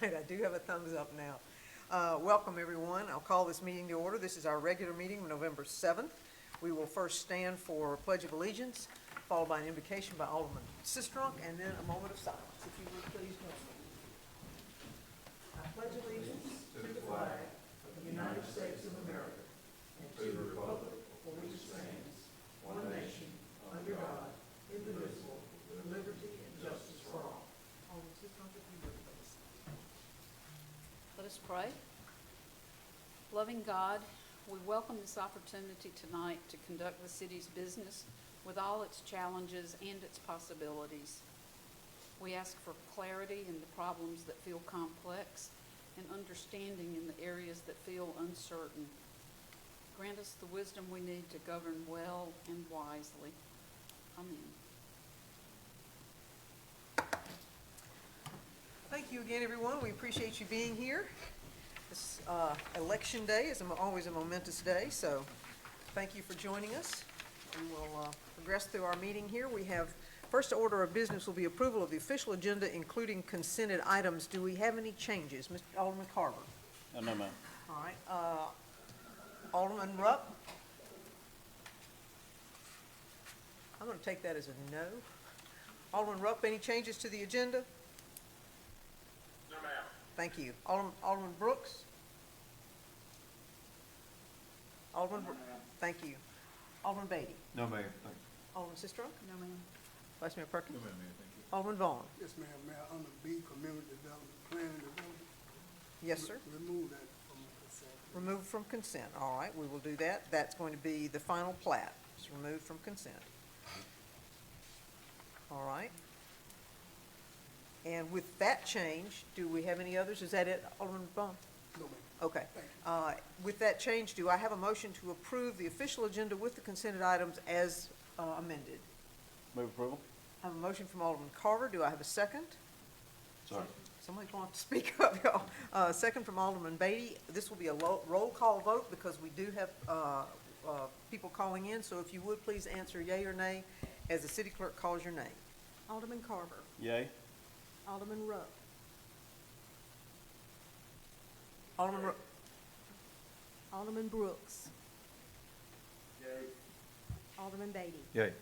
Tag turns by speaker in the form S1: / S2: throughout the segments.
S1: right, I do have a thumbs up now. Welcome, everyone. I'll call this meeting to order. This is our regular meeting of November 7th. We will first stand for Pledge of Allegiance, followed by an invocation by Alderman Sistrunk, and then a moment of silence. If you would please join me. I pledge allegiance to the flag of the United States of America and to the republic for which it stands, one nation, under God, indivisible, with liberty and justice for all. Alderman Sistrunk, if you would please.
S2: Let us pray. Loving God, we welcome this opportunity tonight to conduct the city's business with all its challenges and its possibilities. We ask for clarity in the problems that feel complex and understanding in the areas that feel uncertain. Grant us the wisdom we need to govern well and wisely. Amen.
S1: Thank you again, everyone. We appreciate you being here. This election day is always a momentous day, so thank you for joining us. We will progress through our meeting here. We have first order of business will be approval of the official agenda, including consented items. Do we have any changes? Mr. Alderman Carver?
S3: No, ma'am.
S1: All right. Alderman Rupp? I'm going to take that as a no. Alderman Rupp, any changes to the agenda?
S4: No, ma'am.
S1: Thank you. Alderman Brooks? Thank you. Alderman Beatty?
S3: No, ma'am.
S1: Alderman Sistrunk?
S2: No, ma'am.
S1: Vice Mayor Perkins?
S3: No, ma'am, thank you.
S1: Alderman Vaughn?
S5: Yes, ma'am. Mayor, under B, community development, planning and development.
S1: Yes, sir.
S5: Remove that from the consent.
S1: Removed from consent. All right, we will do that. That's going to be the final plat. It's removed from consent. All right. And with that change, do we have any others? Is that it, Alderman Vaughn?
S5: No, ma'am.
S1: Okay.
S5: Thank
S1: With that change, do I have a motion to approve the official agenda with the consented items as amended?
S3: Move approval?
S1: I have a motion from Alderman Carver. Do I have a second?
S3: Sorry.
S1: Somebody want to speak up, y'all. Second from Alderman Beatty. This will be a roll call vote because we do have people calling in. So if you would please answer yea or nay as the city clerk calls your name. Alderman Carver.
S3: Yay.
S1: Alderman Rupp. Alderman Brooks.
S4: Yay.
S1: Alderman Beatty.
S3: Yay.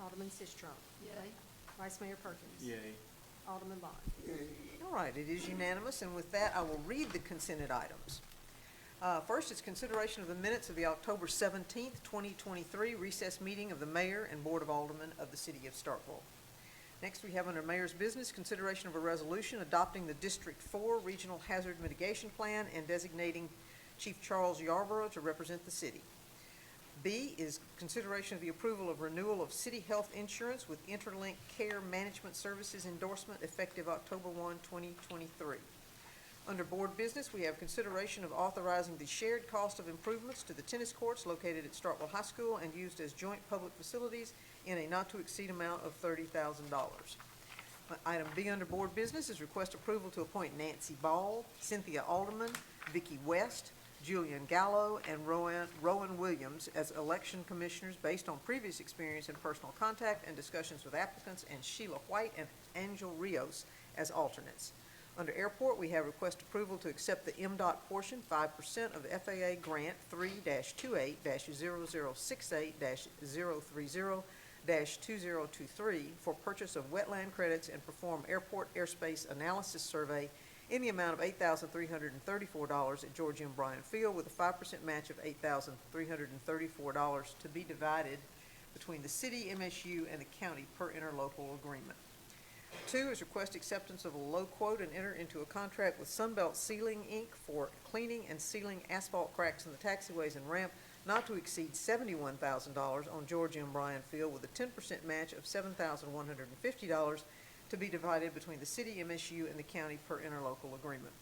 S1: Alderman Sistrunk.
S2: Yay.
S1: Vice Mayor Perkins.
S3: Yay.
S1: Alderman Vaughn.
S5: Yay.
S1: All right, it is unanimous, and with that, I will read the consented items. First is consideration of the minutes of the October 17th, 2023 recess meeting of the Mayor and Board of Aldermen of the City of Starkville. Next, we have under Mayor's Business, consideration of a resolution adopting the District 4 Regional Hazard Mitigation Plan and designating Chief Charles Yarborough to represent the city. B is consideration of the approval of renewal of city health insurance with Interlink Care Management Services endorsement effective October 1, 2023. Under Board Business, we have consideration of authorizing the shared cost of improvements to the tennis courts located at Starkville High School and used as joint public facilities in a not-to-exceed amount of $30,000. Item B under Board Business is request approval to appoint Nancy Ball, Cynthia Alderman, Vicki West, Julian Gallo, and Rowan Williams as election commissioners based on previous experience and personal contact and discussions with applicants, and Sheila White and Angel Rios as alternates. Under Airport, we have request approval to accept the MDOT portion, 5% of the FAA Grant 3-28-0068-030-2023 for purchase of wetland credits and perform airport airspace analysis survey in the amount of $8,334 at George M. Bryan Field with a 5% match of $8,334 to be divided between the city, MSU, and the county per interlocal agreement. 2 is request acceptance of a low quote and enter into a contract with Sunbelt Sealing, Inc. for cleaning and sealing asphalt cracks in the taxiways and ramp not to exceed $71,000 on George M. Bryan Field with a 10% match of $7,150 to be divided between the city, MSU, and the county per interlocal agreement.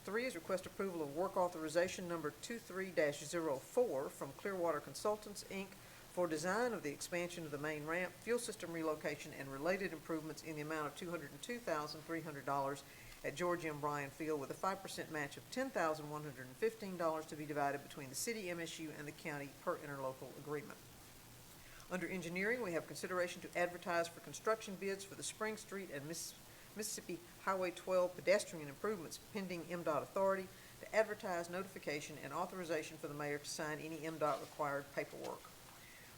S1: 3 is request approval of work authorization number 23-04 from Clearwater Consultants, Inc. for design of the expansion of the main ramp, fuel system relocation, and related improvements in the amount of $202,300 at George M. Bryan Field with a 5% match of $10,115 to be divided between the city, MSU, and the county per interlocal agreement. Under engineering, we have consideration to advertise for construction bids for the Spring Street and Mississippi Highway 12 pedestrian improvements pending MDOT authority to advertise notification and authorization for the mayor to sign any MDOT required paperwork.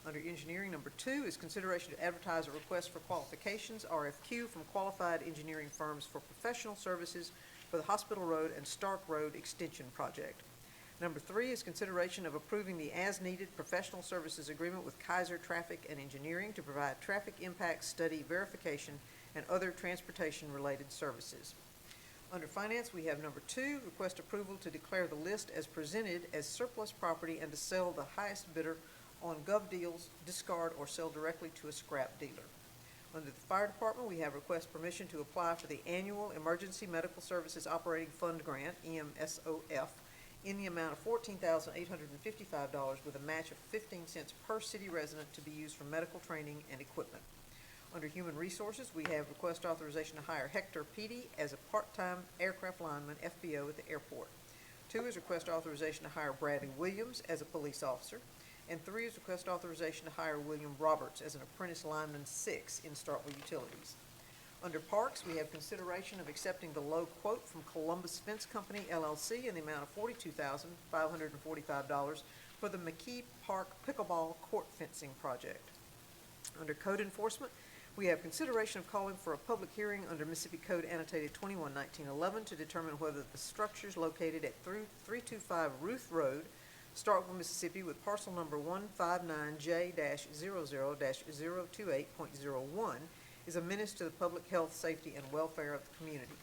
S1: Under engineering, number 2 is consideration to advertise a request for qualifications, RFQ, from qualified engineering firms for professional services for the Hospital Road and Stark Road Extension Project. Number 3 is consideration of approving the as-needed professional services agreement with Kaiser Traffic and Engineering to provide traffic impact study verification and other transportation-related services. Under finance, we have number 2, request approval to declare the list as presented as surplus property and to sell the highest bidder on GovDeals, discard, or sell directly to a scrap dealer. Under the fire department, we have request permission to apply for the annual Emergency Medical Services Operating Fund Grant, EMSOF, in the amount of $14,855 with a match of 15 cents per city resident to be used for medical training and equipment. Under human resources, we have request authorization to hire Hector Petey as a part-time aircraft lineman, FBO, at the airport. 2 is request authorization to hire Bradley Williams as a police officer. And 3 is request authorization to hire William Roberts as an apprentice lineman 6 in Starkville Utilities. Under parks, we have consideration of accepting the low quote from Columbus Fence Company, LLC, in the amount of $42,545 for the McKee Park Pickleball Court Fencing Project. Under code enforcement, we have consideration of calling for a public hearing under Mississippi Code Annotated 21-1911 to determine whether the structures located at 325 Ruth Road, Starkville, Mississippi, with parcel number 159J-00-028.01 is a menace to the public health, safety, and welfare of the community.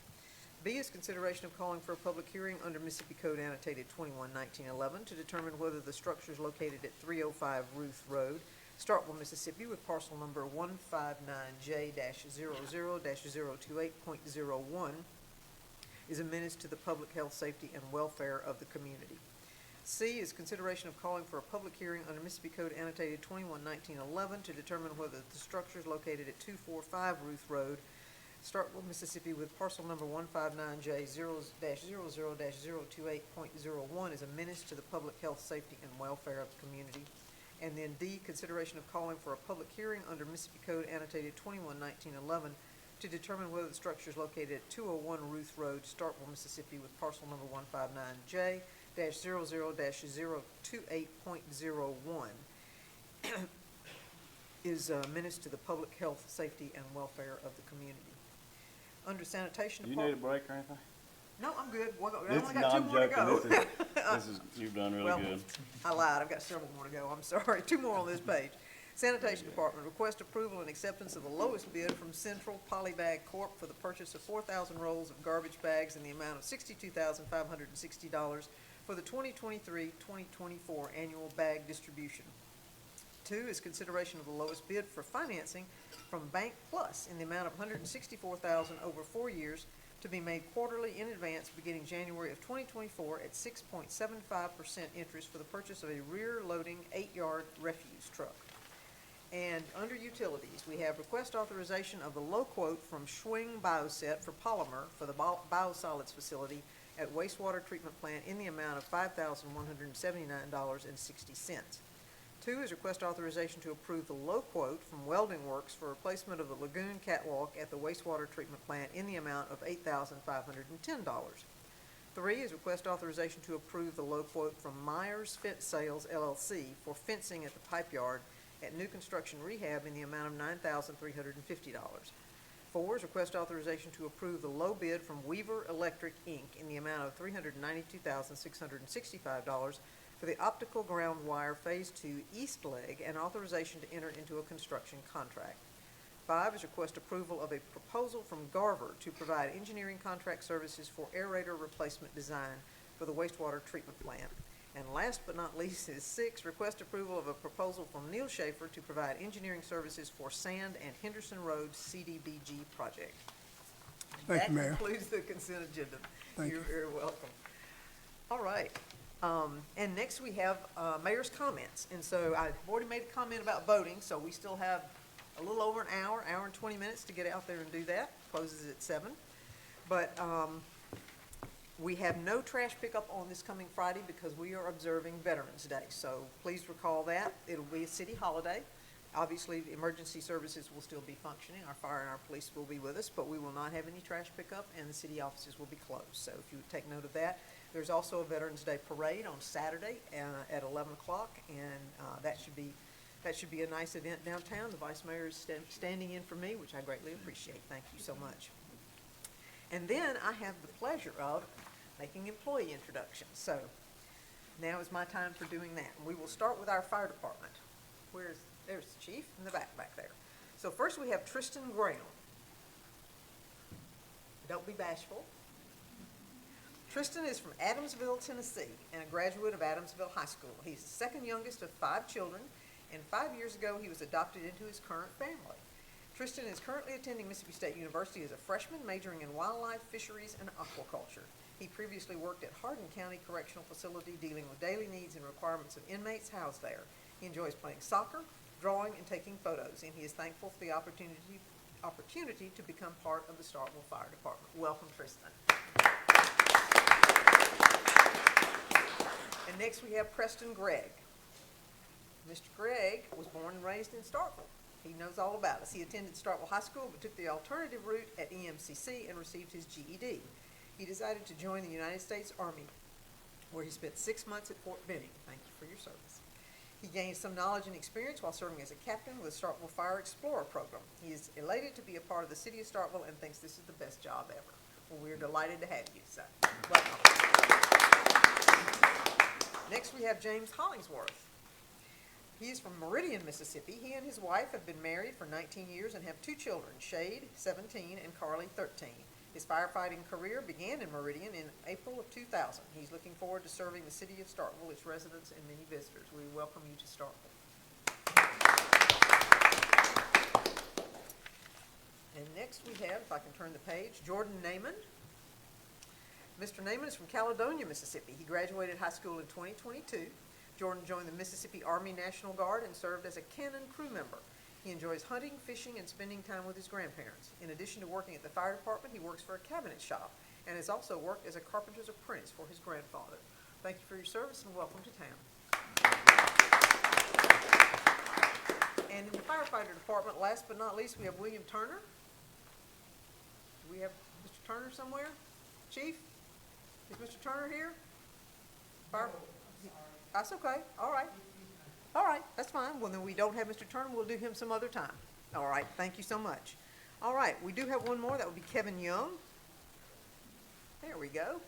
S1: B is consideration of calling for a public hearing under Mississippi Code Annotated 21-1911 to determine whether the structures located at 305 Ruth Road, Starkville, Mississippi, with parcel number 159J-00-028.01 is a menace to the public health, safety, and welfare of the community. C is consideration of calling for a public hearing under Mississippi Code Annotated 21-1911 to determine whether the structures located at 245 Ruth Road, Starkville, Mississippi, with parcel number 159J-00-028.01 is a menace to the public health, safety, and welfare of the community. And then D, consideration of calling for a public hearing under Mississippi Code Annotated 21-1911 to determine whether the structures located at 201 Ruth Road, Starkville, Mississippi, with parcel number 159J-00-028.01 is a menace to the public health, safety, and welfare of the community. Under sanitation
S3: Do you need a
S1: department.
S3: break or anything?
S1: No, I'm good. Well, I
S3: This
S1: only
S3: is,
S1: got
S3: no,
S1: 2
S3: I'm
S1: more to
S3: joking.
S1: go.
S3: This is, you've done really
S1: Well,
S3: good.
S1: I lied. I've got several more to go. I'm sorry. 2 more on this page. Sanitation Department, request approval and acceptance of the lowest bid from Central Polybag Corp. For the purchase of 4,000 rolls of garbage bags in the amount of $62,560 for the 2023-2024 annual bag distribution. 2 is consideration of the lowest bid for financing from Bank Plus in the amount of $164,000 over 4 years to be made quarterly in advance beginning January of 2024 at 6.75% interest for the purchase of a rear-loading 8-yard refuse truck. And under utilities, we have request authorization of the low quote from Schwing Bioset for polymer for the biosolids facility at wastewater treatment plant in the amount of $5,179.60. 2 is request authorization to approve the low quote from Welding Works for replacement of the lagoon catwalk at the wastewater treatment plant in the amount of $8,510. 3 is request authorization to approve the low quote from Myers Fence Sales, LLC for fencing at the pipe yard at new construction rehab in the amount of $9,350. 4 is request authorization to approve the low bid from Weaver Electric, Inc. in the amount of $392,665 for the optical ground wire Phase 2 east leg and authorization to enter into a construction contract. 5 is request approval of a proposal from Garver to provide engineering contract services for aerator replacement design for the wastewater treatment plant. And last but not least is 6, request approval of a proposal from Neil Schaefer to provide engineering services for Sand and Henderson Road CDBG project.
S5: Thank you, Mayor.
S1: That concludes the consent agenda.
S5: Thank
S1: You're very welcome. All right. And next we have mayor's comments. And so I've already made a comment about voting, so we still have a little over an hour and 20 minutes to get out there and do that. Closes at 7. But we have no trash pickup on this coming Friday because we are observing Veterans Day. So please recall that. It'll be a city holiday. Obviously, the emergency services will still be functioning. Our fire and our police will be with us, but we will not have any trash pickup, and the city offices will be closed. So if you would take note of that. There's also a Veterans Day parade on Saturday at 11 o'clock, and that should be a nice event downtown. The vice mayor is standing in for me, which I greatly appreciate. Thank you so much. And then I have the pleasure of making employee introductions. So now is my time for doing that. And we will start with our fire department. There's the chief in the back there. So first we have Tristan Graham. Don't be bashful. Tristan is from Adamsville, Tennessee, and a graduate of Adamsville High School. He's the second youngest of 5 children, and 5 years ago he was adopted into his current family. Tristan is currently attending Mississippi State University as a freshman, majoring in wildlife, fisheries, and aquaculture. He previously worked at Hardin County Correctional Facility dealing with daily needs and requirements of inmates housed there. He enjoys playing soccer, drawing, and taking photos, and he is thankful for the opportunity to become part of the Starkville Fire Department. Welcome, Tristan. And next we have Preston Gregg. Mr. Gregg was born and raised in Starkville. He knows all about us. He attended Starkville High School but took the alternative route at EMCC and received his GED. He decided to join the United States Army, where he spent 6 months at Fort Benning. Thank you for your service. He gained some knowledge and experience while serving as a captain with the Starkville Fire Explorer program. He is elated to be a part of the city of Starkville and thinks this is the best job ever. Well, we're delighted to have you, so welcome. Next, we have James Hollingsworth. He is from Meridian, Mississippi. He and his wife have been married for 19 years and have 2 children, Shade, 17, and Carly, 13. His firefighting career began in Meridian in April of 2000. He's looking forward to serving the city of Starkville, its residents, and many visitors. We welcome you to Starkville. And next we have, if I can turn the page, Jordan Naiman. Mr. Naiman is from Caledonia, Mississippi. He graduated high school in 2022. Jordan joined the Mississippi Army National Guard and served as a cannon crew member. He enjoys hunting, fishing, and spending time with his grandparents. In addition to working at the fire department, he works for a cabinet shop and has also worked as a carpenter's apprentice for his grandfather. Thank you for your service and welcome to town. And in the firefighter department, last but not least, we have William Turner. Do we have Mr. Turner somewhere? Chief? Is Mr. Turner here? Fire? That's okay. All right. All right, that's fine. Well, then we don't have Mr. Turner. We'll do him some other time. All right, thank you so much. All right, we do have one more. That would be Kevin Young. There we go.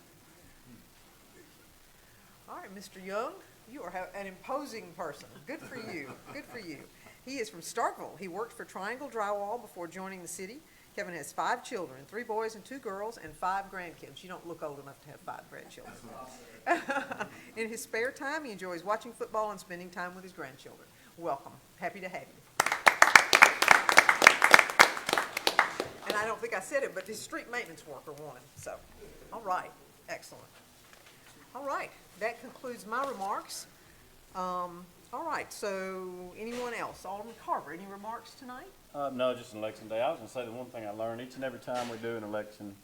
S1: All right, Mr. Young, you are an imposing person. Good for you. Good for you. He is from Starkville. He worked for Triangle Drywall before joining the city. Kevin has 5 children, 3 boys and 2 girls, and 5 grandkids. You don't look old enough to have 5 grandchildren. In his spare time, he enjoys watching football and spending time with his grandchildren. Welcome. Happy to have you. And I don't think I said it, but his street maintenance worker won. So, all right. Excellent. All right. That concludes my remarks. All right. So, anyone else? Alderman Carver, any remarks tonight?
S3: No, just an election day. I was gonna say the one thing I learned each and every time we do an election,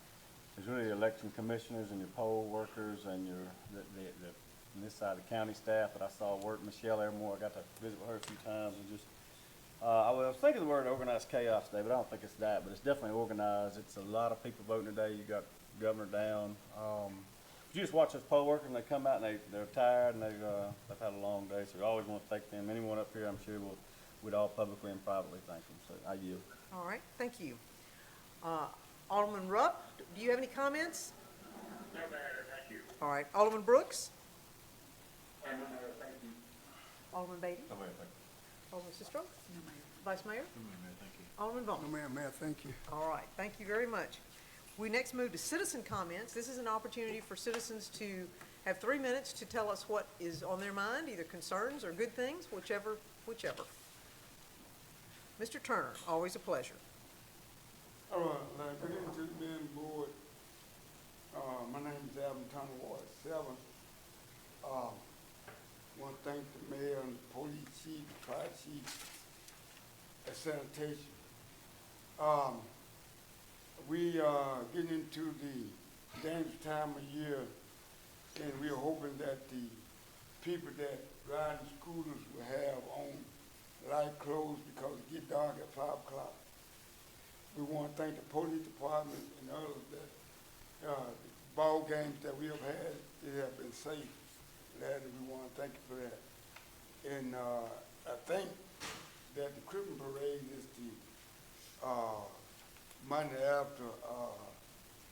S3: there's really the election commissioners and your poll workers and your, on this side, the county staff that I saw work. Michelle Evermore, I got to visit with her a few times and just, I was thinking the word organized chaos today, but I don't think it's that, but it's definitely organized. It's a lot of people voting today. You got governor down. You just watch those poll workers and they come out and they're tired and they've had a long day, so we always want to thank them. Anyone up here, I'm sure we'd all publicly and privately thank them, so I yield.
S1: All right, thank you. Alderman Rupp, do you have any comments?
S4: No matter, thank you.
S1: All right, Alderman Brooks?
S4: No matter, thank you.
S1: Alderman Beatty?
S3: No, thank you.
S1: Alderman Sistro? No, Mayor. Vice Mayor?
S3: No, thank you.
S1: Alderman Vaughn?
S5: No, ma'am, Mayor, thank you.
S1: All right, thank you very much. We next move to citizen comments. This is an opportunity for citizens to have 3 minutes to tell us what is on their mind, either concerns or good things, whichever. Mr. Turner, always a pleasure.
S5: All right, good evening to the mayor and board. My name is Alvin Turner, Ward 7. Want to thank the mayor and the police chief, the fire chief, and sanitation. We are getting into the dangerous time of year, and we are hoping that the people that ride the scooters will have on light closed because it get dark at 5 o'clock. We want to thank the police department and others that, the ball games that we have had, it have been safe. Glad that we want to thank you for that. And, I think that the Christmas parade is the, Monday after,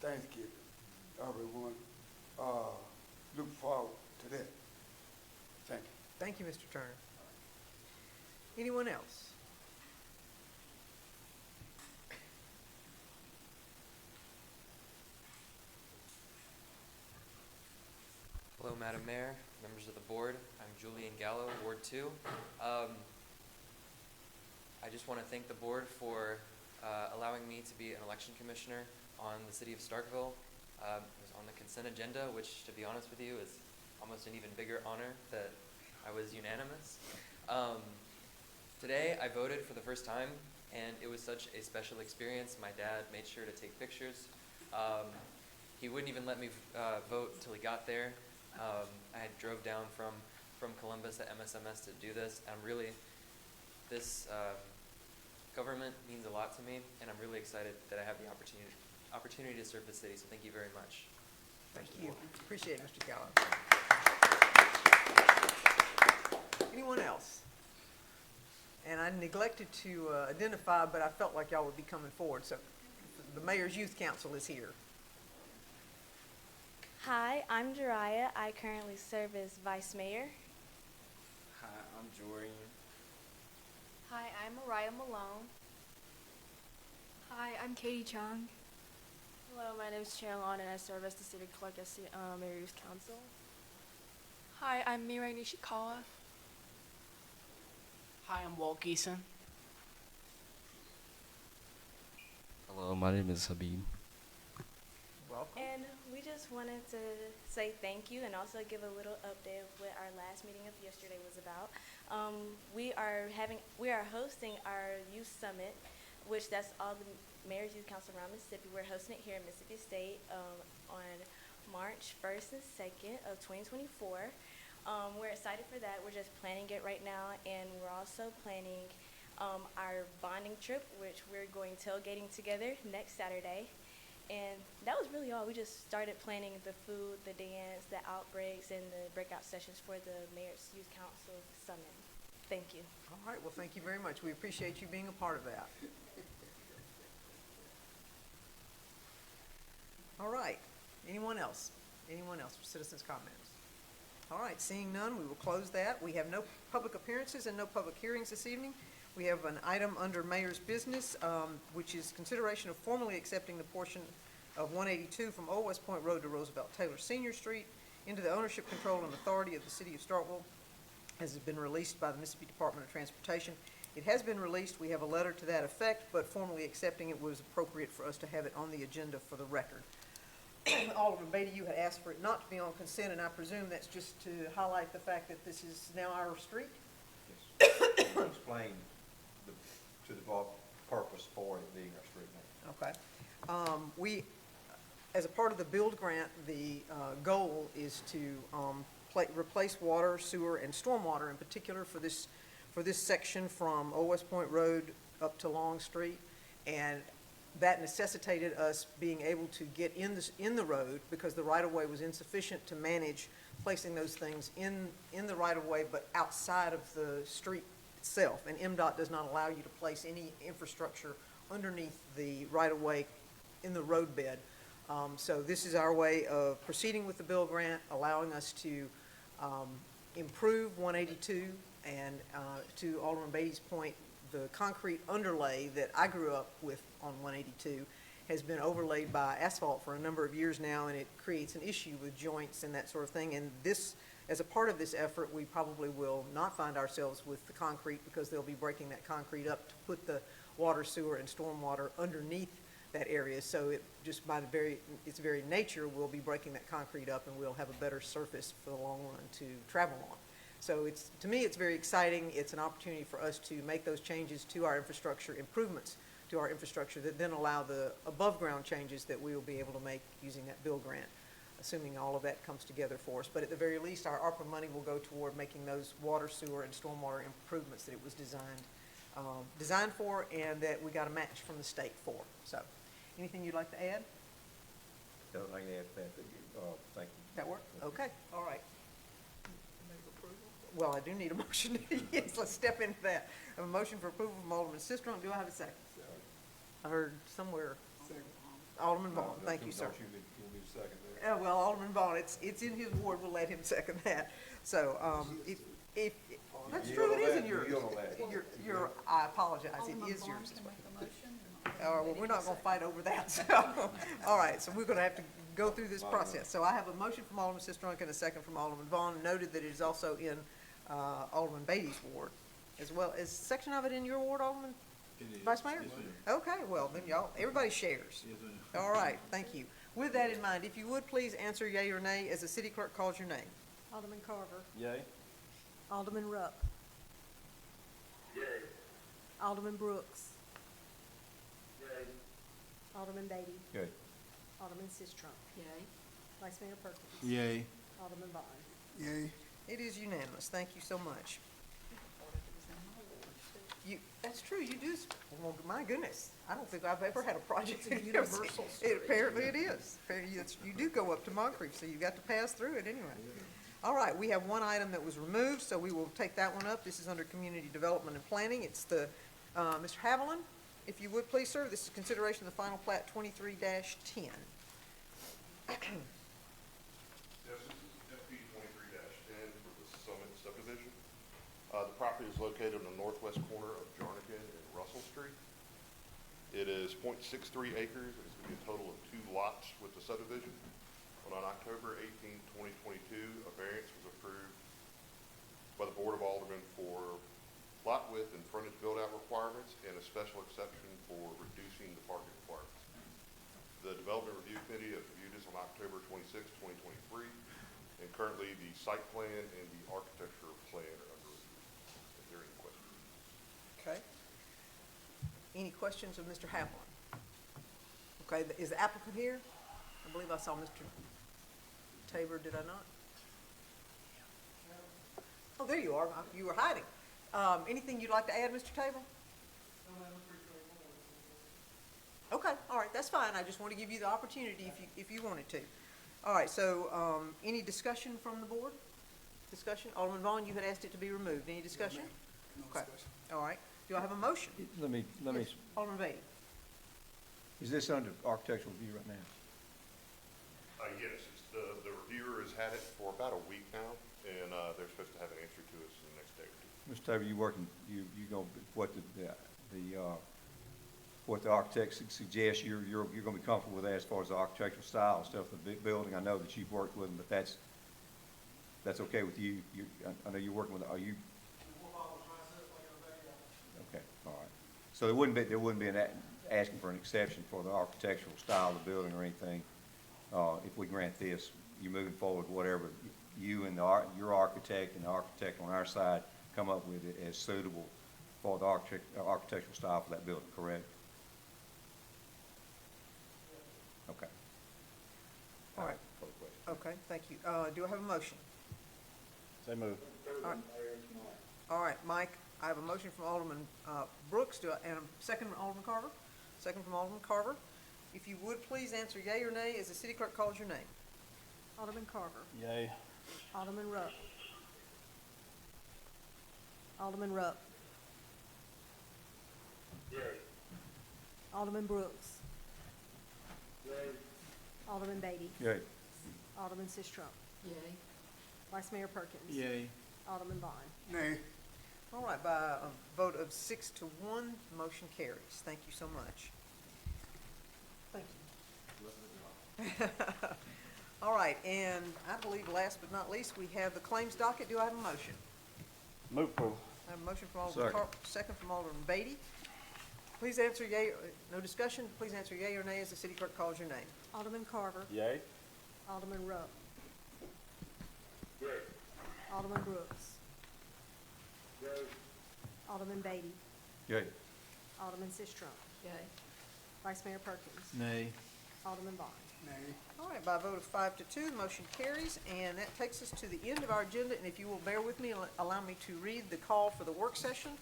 S5: Thanksgiving. Everyone, look forward to that. Thank you.
S1: Thank you, Mr. Turner. Anyone else?
S6: Hello, Madam Mayor, members of the board. I'm Julian Gallo, Ward 2. I just want to thank the board for allowing me to be an election commissioner on the city of Starkville. It was on the consent agenda, which, to be honest with you, is almost an even bigger honor that I was unanimous. Today, I voted for the first time, and it was such a special experience. My dad made sure to take pictures. He wouldn't even let me vote till he got there. I had drove down from Columbus at MSMS to do this. And this government means a lot to me, and I'm really excited that I have the opportunity to serve the city. So thank you very much.
S1: Thank you. Appreciate it, Mr. Gallo. Anyone else? And I neglected to identify, but I felt like y'all would be coming forward. So the Mayor's Youth Council is here.
S7: Hi, I'm Jariah. I currently serve as Vice Mayor.
S8: Hi, I'm Jordan.
S9: Hi, I'm Mariah Malone.
S10: Hi, I'm Katie Chung.
S7: Hello, my name is Sharon and I serve as the City Clerk at Mayor Youth Council.
S10: Hi, I'm Mirai Nishikawa.
S11: Hi, I'm Walt Geeson.
S8: Hello, my name is Habib.
S1: Welcome.
S7: And we just wanted to say thank you and also give a little update of what our last meeting of yesterday was about. We are hosting our youth summit, which that's all the Mayor's Youth Council around Mississippi. We're hosting it here in Mississippi State on March 1st and 2nd of 2024. We're excited for that. We're just planning it right now, and we're also planning our bonding trip, which we're going tailgating together next Saturday. And that was really all. We just started planning the food, the dance, the outbreaks, and the breakout sessions for the Mayor's Youth Council Summit. Thank you.
S1: All right, well, thank you very much. We appreciate you being a part of that. All right, anyone else? Anyone else for citizens' comments? All right, seeing none, we will close that. We have no public appearances and no public hearings this evening. We have an item under Mayor's business, which is consideration of formally accepting the portion of 182 from Old West Point Road to Roosevelt Taylor Senior Street into the ownership, control, and authority of the city of Starkville, as has been released by the Mississippi Department of Transportation. It has been released. We have a letter to that effect, but formally accepting it was appropriate for us to have it on the agenda for the record. Alderman Beatty, you had asked for it not to be on consent, and I presume that's just to highlight the fact that this is now our street?
S12: Yes. Explain to the purpose for it being our street name.
S1: Okay. We, as a part of the build grant, the goal is to replace water, sewer, and stormwater in particular for this section from Old West Point Road up to Long Street. And that necessitated us being able to get in the road because the right-of-way was insufficient to manage placing those things in the right-of-way but outside of the street itself. And MDOT does not allow you to place any infrastructure underneath the right-of-way in the road bed. So this is our way of proceeding with the bill grant, allowing us to improve 182 and to Alderman Beatty's point, the concrete underlay that I grew up with on 182 has been overlaid by asphalt for a number of years now, and it creates an issue with joints and that sort of thing. And this, as a part of this effort, we probably will not find ourselves with the concrete because they'll be breaking that concrete up to put the water, sewer, and stormwater underneath that area. So it just by its very nature, we'll be breaking that concrete up, and we'll have a better surface for the long run to travel on. So to me, it's very exciting. It's an opportunity for us to make those changes to our infrastructure, improvements to our infrastructure that then allow the above ground changes that we will be able to make using that bill grant. assuming all of that comes together for us. But at the very least, our ARPA money will go toward making those water, sewer, and stormwater improvements that it was designed for, and that we got a match from the state for. So, anything you'd like to add?
S12: No, I can add that, thank you.
S1: That work? Okay, all right. Well, I do need a motion. Yes, let's step into that. I have a motion for approval from Alderman Sistrunk. Do I have a second? I heard somewhere. Alderman Vaughn, thank you, sir.
S12: Don't you give me a second there?
S1: Well, Alderman Vaughn, it's in his ward, we'll let him second that. So, if, that's true, it is in yours. I apologize, it is yours. Well, we're not gonna fight over that, so, all right, so we're gonna have to go through this process. So I have a motion from Alderman Sistrunk and a second from Alderman Vaughn, noted that it is also in, Alderman Beatty's ward, as well. Is section of it in your ward, Alderman? Vice Mayor? Okay, well, then y'all, everybody shares. All right, thank you. With that in mind, if you would please answer yea or nay as the city clerk calls your name.
S11: Alderman Carver.
S3: Yay?
S11: Alderman Rupp.
S4: Yay.
S11: Alderman Brooks.
S4: Yay.
S11: Alderman Beatty.
S12: Okay.
S11: Alderman Sistrunk.
S2: Yay.
S11: Vice Mayor Perkins.
S13: Yay.
S11: Alderman Vaughn.
S5: Yay.
S1: It is unanimous. Thank you so much. That's true, you do, well, my goodness, I don't think I've ever had a project.
S2: It's a universal
S1: Apparently it is. You do go up to Moncrief, so you got to pass through it anyway. All right, we have one item that was removed, so we will take that one up. This is under Community Development and Planning. It's the, Mr. Haviland, if you would please, sir, this is consideration of the final plat 23-10.
S14: Yes, this is FP 23-10 for the Summit subdivision. The property is located on the northwest corner of Jarnigan and Russell Street. It is 0.63 acres. It's going to be a total of 2 lots with the subdivision. On October 18, 2022, a variance was approved by the Board of Aldermen for lot width and frontage build-out requirements and a special exception for reducing the parking requirements. The Development Review Committee has reviewed this on October 26, 2023, and currently the site plan and the architecture plan are under review. Is there any questions?
S1: Okay. Any questions of Mr. Haviland? Okay, is the applicant here? I believe I saw Mr. Tabor, did I not? Oh, there you are. You were hiding. Anything you'd like to add, Mr. Tabor? Okay, all right, that's fine. I just want to give you the opportunity if you wanted to. All right, so, any discussion from the board? Discussion? Alderman Vaughn, you had asked it to be removed. Any discussion?
S5: No
S1: Okay.
S5: discussion.
S1: All right. Do I have a motion?
S12: Let me,
S1: Yes, Alderman Beatty.
S12: is this under architectural review right now?
S14: Yes, it's the reviewer has had it for about a week now, and they're supposed to have an answer to us in the next day or two.
S12: Mr. Tabor, you working, you gonna, what what the architect suggests, you're gonna be comfortable with that as far as the architectural style and stuff of the building? I know that you've worked with them, but that's okay with you? I know you're working with, are you? Okay, all right. So there wouldn't be asking for an exception for the architectural style of the building or anything, if we grant this, you're moving forward, whatever you and your architect and the architect on our side come up with it as suitable for the architectural style for that building, correct? Okay.
S1: All right. Okay, thank you. Do I have a motion?
S3: Say move.
S1: All right. All right, Mike, I have a motion from Alderman Brooks, and a second from Alderman Carver. Second from Alderman Carver. If you would, please answer yea or nay as the city clerk calls your name.
S11: Alderman Carver.
S3: Yay.
S11: Alderman Rupp. Alderman Rupp.
S4: Yay.
S11: Alderman Brooks.
S4: Yay.
S11: Alderman Beatty.
S12: Yay.
S11: Alderman Sistrunk.
S2: Yay.
S11: Vice Mayor Perkins.
S13: Yay.
S11: Alderman Vaughn.
S5: Nay.
S1: All right, by a vote of 6-1, motion carries. Thank you so much. Thank you. All right, and I believe last but not least, we have the claims docket. Do I have a motion?
S3: Move approval.
S1: I have a motion from Alderman
S12: Second.
S1: second from Alderman Beatty. Please answer yea, no discussion. Please answer yea or nay as the city clerk calls your name.
S11: Alderman Carver.
S3: Yay.
S11: Alderman Rupp.
S4: Yay.
S11: Alderman Brooks.
S4: Yay.
S11: Alderman Beatty.
S12: Yay.
S11: Alderman Sistrunk.
S2: Yay.
S11: Vice Mayor Perkins.
S13: Nay.
S11: Alderman Vaughn.
S5: Nay.
S1: All right, by a vote of 5-2, the motion carries, and that takes us to the end of our agenda, and if you will bear with me, allow me to read the call for the work session.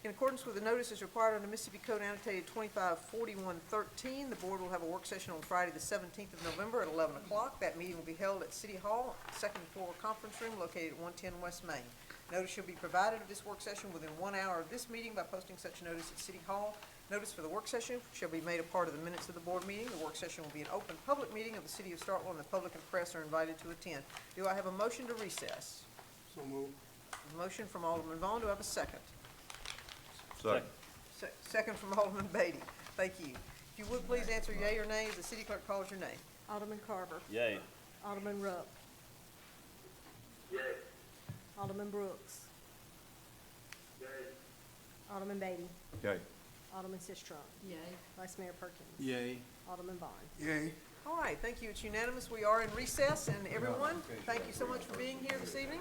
S1: In accordance with the notices required under Mississippi Code annotated 254113, the board will have a work session on Friday, the 17th of November at 11 o'clock. That meeting will be held at City Hall, second floor conference room located at 110 West Main. Notice shall be provided of this work session within 1 hour of this meeting by posting such notice at City Hall. Notice for the work session shall be made a part of the minutes of the board meeting. The work session will be an open public meeting of the City of Starkville, and the public and press are invited to attend. Do I have a motion to recess?
S5: So moved.
S1: A motion from Alderman Vaughn. Do I have a second?
S12: Second.
S1: Second from Alderman Beatty. Thank you. If you would, please answer yea or nay as the city clerk calls your name.
S11: Alderman Carver.
S3: Yay.
S11: Alderman Rupp.
S4: Yay.
S11: Alderman Brooks.
S4: Yay.
S11: Alderman Beatty.
S12: Okay.
S11: Alderman Sistrunk.
S2: Yay.
S11: Vice Mayor Perkins.
S5: Yay.
S11: Alderman Vaughn.
S5: Yay.
S1: All right, thank you. It's unanimous. We are in recess, and everyone, thank you so much for being here this evening.